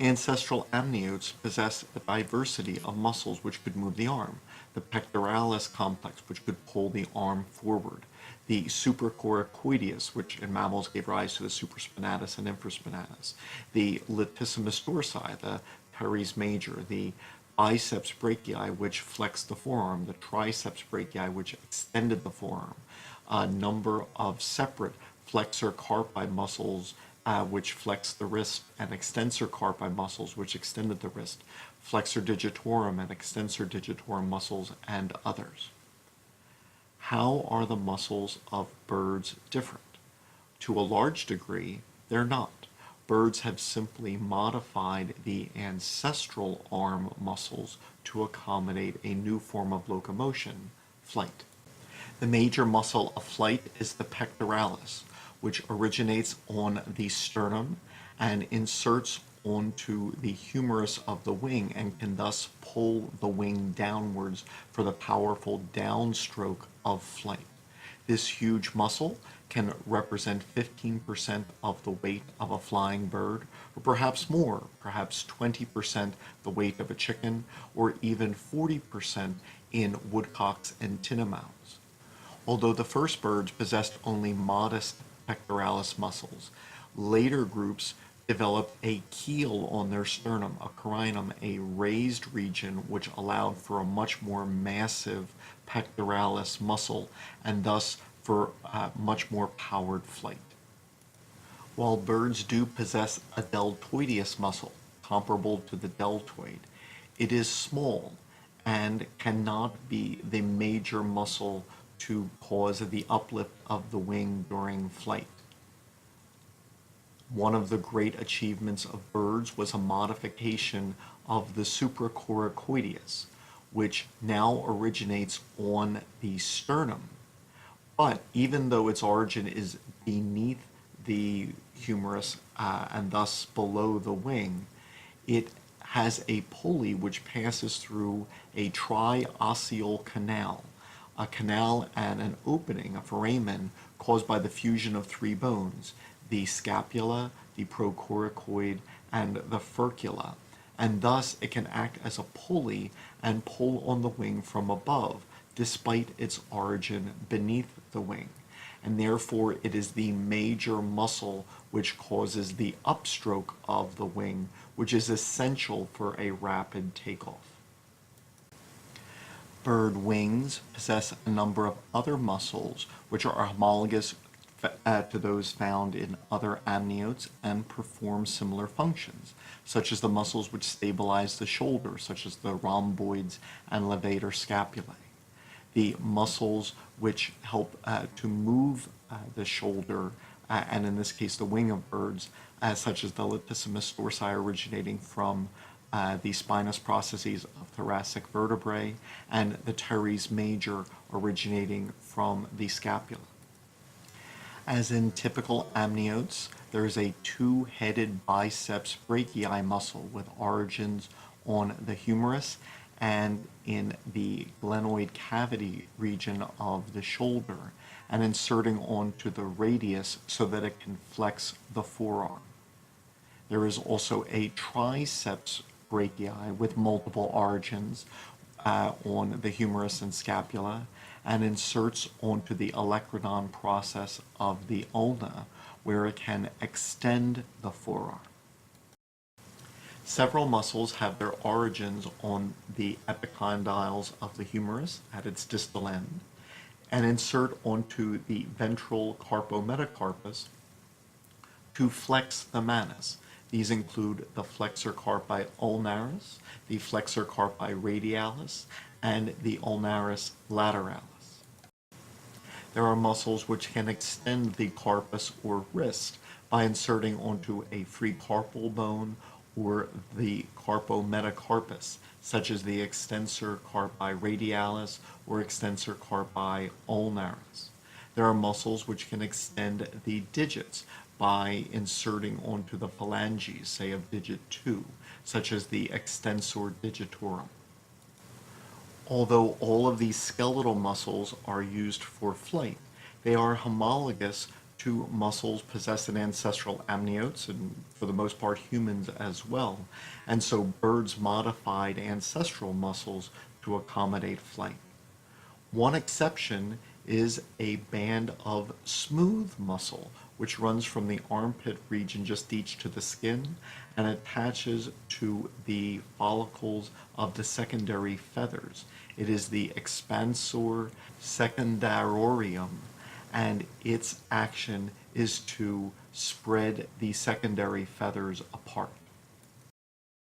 Ancestral amniotes possess a diversity of muscles which could move the arm. The pectoralis complex, which could pull the arm forward. The supracoracoideus, which in mammals gave rise to the supraspinatus and infraspinatus. The latissimus dorsi, the teres major. The biceps brachii, which flexed the forearm. The triceps brachii, which extended the forearm. A number of separate flexor carpi muscles which flex the wrist, and extensor carpi muscles which extended the wrist, flexor digitorum and extensor digitorum muscles, and others. How are the muscles of birds different? To a large degree, they're not. Birds have simply modified the ancestral arm muscles to accommodate a new form of locomotion, flight. The major muscle of flight is the pectoralis, which originates on the sternum and inserts onto the humerus of the wing and can thus pull the wing downwards for the powerful downstroke of flight. This huge muscle can represent 15% of the weight of a flying bird, or perhaps more, perhaps 20% the weight of a chicken, or even 40% in woodcocks and tinamous. Although the first birds possessed only modest pectoralis muscles, later groups developed a keel on their sternum, a carinum, a raised region which allowed for a much more massive pectoralis muscle and thus for much more powered flight. While birds do possess a deltoideus muscle, comparable to the deltoid, it is small and cannot be the major muscle to cause the uplift of the wing during flight. One of the great achievements of birds was a modification of the supracoracoideus, which now originates on the sternum. But even though its origin is beneath the humerus and thus below the wing, it has a pulley which passes through a triosseal canal, a canal and an opening, a foramen, caused by the fusion of three bones, the scapula, the procoracoid, and the furcula, and thus it can act as a pulley and pull on the wing from above, despite its origin beneath the wing. And therefore it is the major muscle which causes the upstroke of the wing, which is essential for a rapid takeoff. Bird wings possess a number of other muscles which are homologous to those found in other amniotes and perform similar functions, such as the muscles which stabilize the shoulder, such as the rhomboids and levator scapulae. The muscles which help to move the shoulder, and in this case the wing of birds, such as the latissimus dorsi originating from the spinous processes of thoracic vertebrae, and the teres major originating from the scapula. As in typical amniotes, there is a two-headed biceps brachii muscle with origins on the humerus and in the glenoid cavity region of the shoulder, and inserting onto the radius so that it can flex the forearm. There is also a triceps brachii with multiple origins on the humerus and scapula, and inserts onto the olecranon process of the ulna, where it can extend the forearm. Several muscles have their origins on the epicondyles of the humerus at its distal end, and insert onto the ventral carpometacarpus to flex the manus. These include the flexor carpi ulnaris, the flexor carpi radialis, and the ulnaris lateralis. There are muscles which can extend the carpus or wrist by inserting onto a free carpal bone or the carpometacarpus, such as the extensor carpi radialis or extensor carpi ulnaris. There are muscles which can extend the digits by inserting onto the phalanges, say of digit 2, such as the extensor digitorum. Although all of these skeletal muscles are used for flight, they are homologous to muscles possessed in ancestral amniotes, and for the most part humans as well. And so birds modified ancestral muscles to accommodate flight. One exception is a band of smooth muscle, which runs from the armpit region just each to the skin and attaches to the follicles of the secondary feathers. It is the expansor secundarium, and its action is to spread the secondary feathers apart.